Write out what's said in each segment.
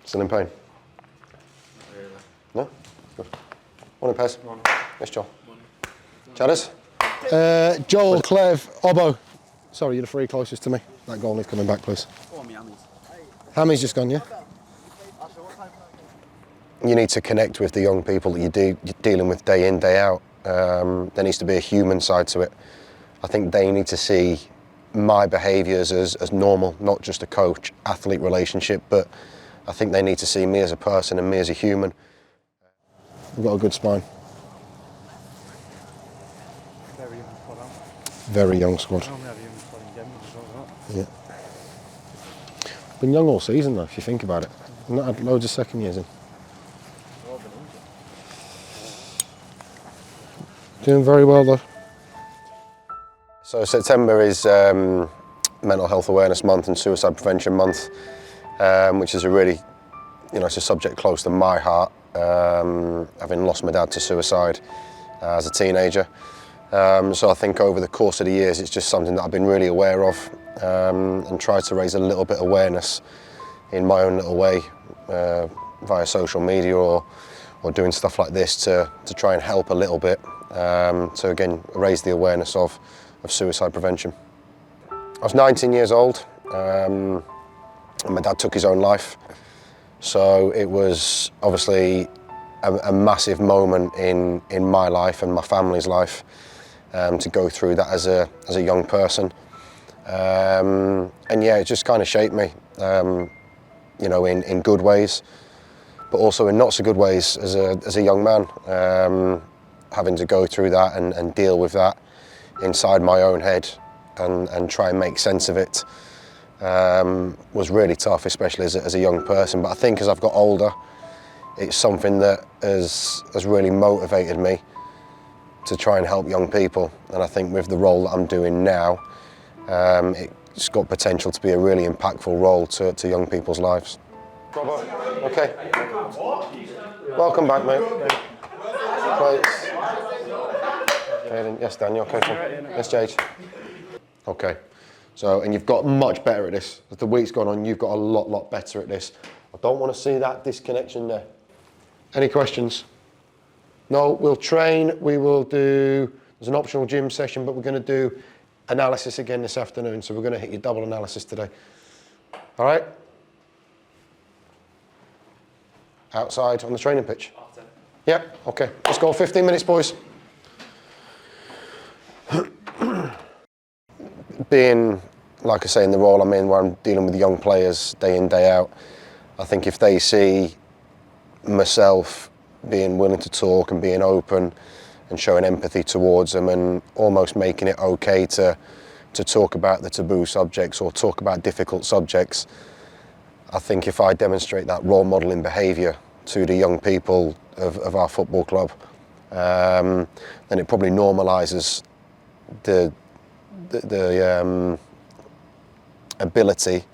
Still in pain? Not really. No? Good. Morning, Pez. Morning. Yes, Joel. Chadders? Joel, Clev, Obbo. Sorry, you're the three closest to me. That goal is coming back, please. Hammy's just gone, yeah? You need to connect with the young people that you're dealing with day in, day out. There needs to be a human side to it. I think they need to see my behaviours as normal, not just a coach-athlete relationship, but I think they need to see me as a person and me as a human. We've got a good spine. Very young squad, aren't we? Very young squad. We only have a young squad in general as well, don't we? Yeah. Been young all season though, if you think about it. Not had loads of second years in. Doing very well though. So September is Mental Health Awareness Month and Suicide Prevention Month, which is a really, it's a subject close to my heart, having lost my dad to suicide as a teenager. So I think over the course of the years it's just something that I've been really aware of and tried to raise a little bit of awareness in my own little way via social media or doing stuff like this to try and help a little bit to again raise the awareness of suicide prevention. I was 19 years old and my dad took his own life, so it was obviously a massive moment in my life and my family's life to go through that as a young person, and yeah, it just kind of shaped me, in good ways, but also in not so good ways as a young man, having to go through that and deal with that inside my own head and try and make sense of it was really tough, especially as a young person. But I think as I've got older, it's something that has really motivated me to try and help young people. And I think with the role that I'm doing now, it's got potential to be a really impactful role to young people's lives. Bravo. Okay. Welcome back, mate. Thanks. Yes, Dan, you okay? Yes, Jade. Okay. So, and you've got much better at this. As the week's gone on, you've got a lot better at this. I don't want to see that disconnection there. Any questions? No, we'll train. We will do, there's an optional gym session, but we're going to do analysis again this afternoon. So we're going to hit your double analysis today. All right? Outside on the training pitch? After. Yeah, okay. Let's go 15 minutes, boys. Being, like I say, in the role I'm in where I'm dealing with young players day in, day out, I think if they see myself being willing to talk and being open and showing empathy towards them and almost making it okay to talk about the taboo subjects or talk about difficult subjects, I think if I demonstrate that role modelling behaviour to the young people of our football club, then it probably normalises the ability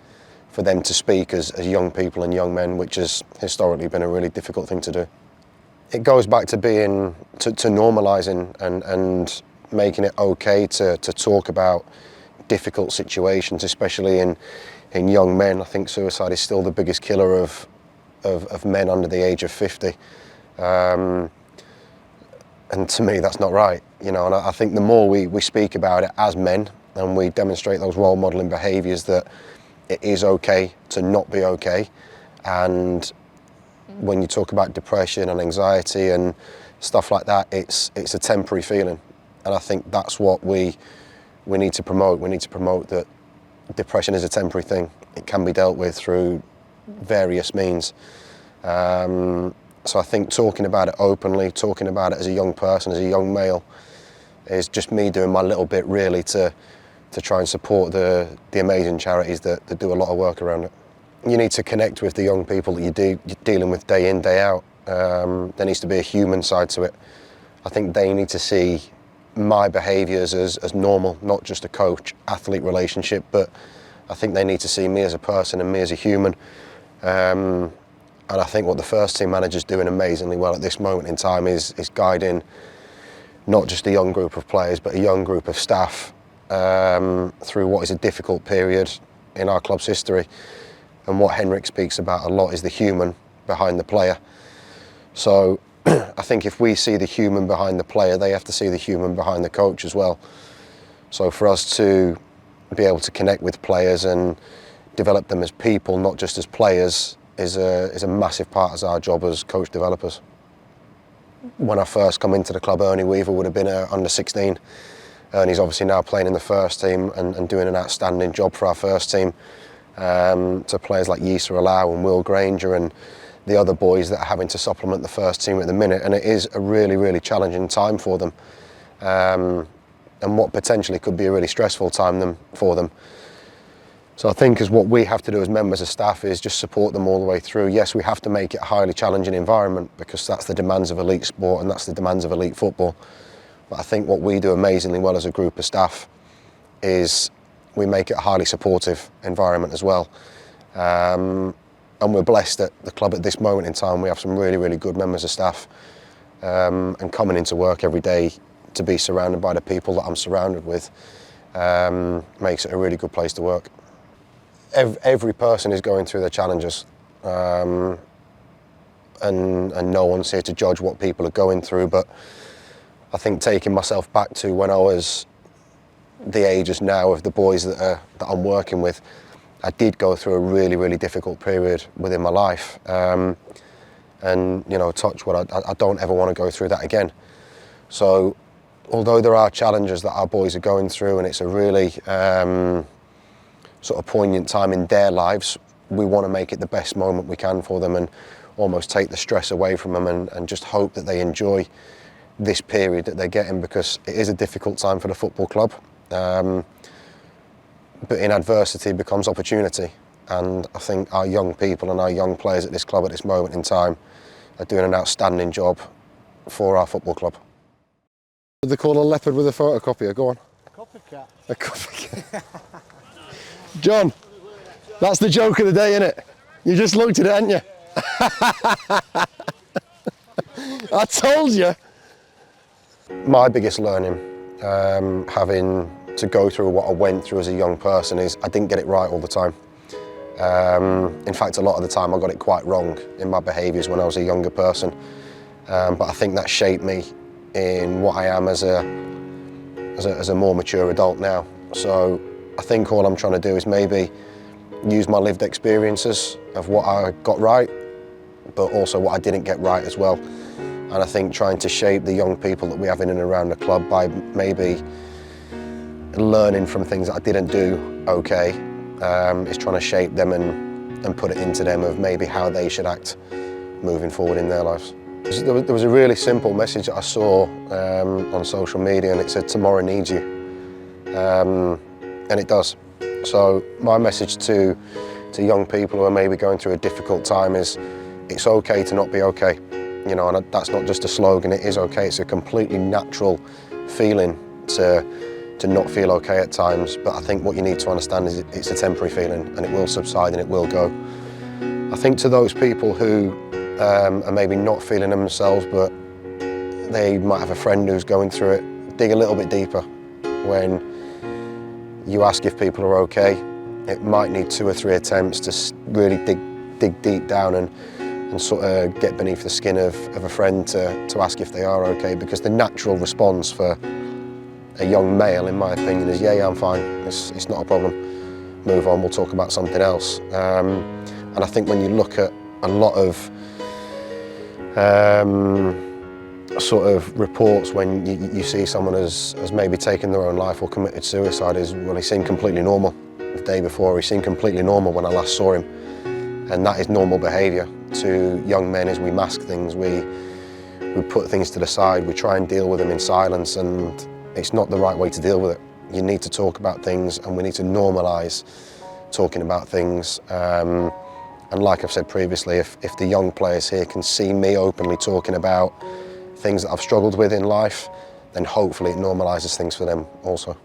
for them to speak as young people and young men, which has historically been a really difficult thing to do. It goes back to being, to normalising and making it okay to talk about difficult situations, especially in young men. I think suicide is still the biggest killer of men under the age of 50. And to me, that's not right, and I think the more we speak about it as men and we demonstrate those role modelling behaviours that it is okay to not be okay. And when you talk about depression and anxiety and stuff like that, it's a temporary feeling. And I think that's what we need to promote. We need to promote that depression is a temporary thing. It can be dealt with through various means. So I think talking about it openly, talking about it as a young person, as a young male, is just me doing my little bit really to try and support the amazing charities that do a lot of work around it. You need to connect with the young people that you're dealing with day in, day out. There needs to be a human side to it. I think they need to see my behaviours as normal, not just a coach-athlete relationship, but I think they need to see me as a person and me as a human. And I think what the first team manager's doing amazingly well at this moment in time is guiding not just a young group of players, but a young group of staff through what is a difficult period in our club's history. And what Henrik speaks about a lot is the human behind the player. So I think if we see the human behind the player, they have to see the human behind the coach as well. So for us to be able to connect with players and develop them as people, not just as players, is a massive part of our job as coach developers. When I first come into the club, Ernie Weaver would have been under 16. Ernie's obviously now playing in the first team and doing an outstanding job for our first team. To players like Yisa Alau and Will Granger and the other boys that are having to supplement the first team at the minute, and it is a really, really challenging time for them, and what potentially could be a really stressful time for them. So I think as what we have to do as members of staff is just support them all the way through. Yes, we have to make it a highly challenging environment because that's the demands of elite sport and that's the demands of elite football. But I think what we do amazingly well as a group of staff is we make it a highly supportive environment as well. And we're blessed at the club at this moment in time. We have some really, really good members of staff, and coming into work every day to be surrounded by the people that I'm surrounded with makes it a really good place to work. Every person is going through their challenges, and no one's here to judge what people are going through, but I think taking myself back to when I was the ages now of the boys that I'm working with, I did go through a really, really difficult period within my life, and you know, touch wood, I don't ever want to go through that again. So although there are challenges that our boys are going through and it's a really sort of poignant time in their lives, we want to make it the best moment we can for them and almost take the stress away from them and just hope that they enjoy this period that they're getting, because it is a difficult time for the football club. But in adversity becomes opportunity, and I think our young people and our young players at this club at this moment in time are doing an outstanding job for our football club. They call a leopard with a photocopier. Go on. Copycat. A copycat. John, that's the joke of the day, innit? You just looked at it, hadn't you? I told you. My biggest learning, having to go through what I went through as a young person, is I didn't get it right all the time. In fact, a lot of the time I got it quite wrong in my behaviours when I was a younger person. But I think that shaped me in what I am as a more mature adult now. So I think all I'm trying to do is maybe use my lived experiences of what I got right, but also what I didn't get right as well. And I think trying to shape the young people that we have in and around the club by maybe learning from things that I didn't do okay, is trying to shape them and put it into them of maybe how they should act moving forward in their lives. There was a really simple message that I saw on social media, and it said, "Tomorrow needs you." And it does. So my message to young people who are maybe going through a difficult time is, it's okay to not be okay. You know, and that's not just a slogan, it is okay. It's a completely natural feeling to not feel okay at times, but I think what you need to understand is it's a temporary feeling and it will subside and it will go. I think to those people who are maybe not feeling themselves, but they might have a friend who's going through it, dig a little bit deeper. When you ask if people are okay, it might need 2 or 3 attempts to really dig deep down and sort of get beneath the skin of a friend to ask if they are okay, because the natural response for a young male, in my opinion, is yeah, I'm fine, it's not a problem, move on, we'll talk about something else. And I think when you look at a lot of sort of reports when you see someone has maybe taken their own life or committed suicide, is, well, he seemed completely normal the day before, he seemed completely normal when I last saw him. And that is normal behaviour. To young men, as we mask things, we put things to the side, we try and deal with them in silence, and it's not the right way to deal with it. You need to talk about things, and we need to normalise talking about things. And like I've said previously, if the young players here can see me openly talking about things that I've struggled with in life, then hopefully it normalises things for them also.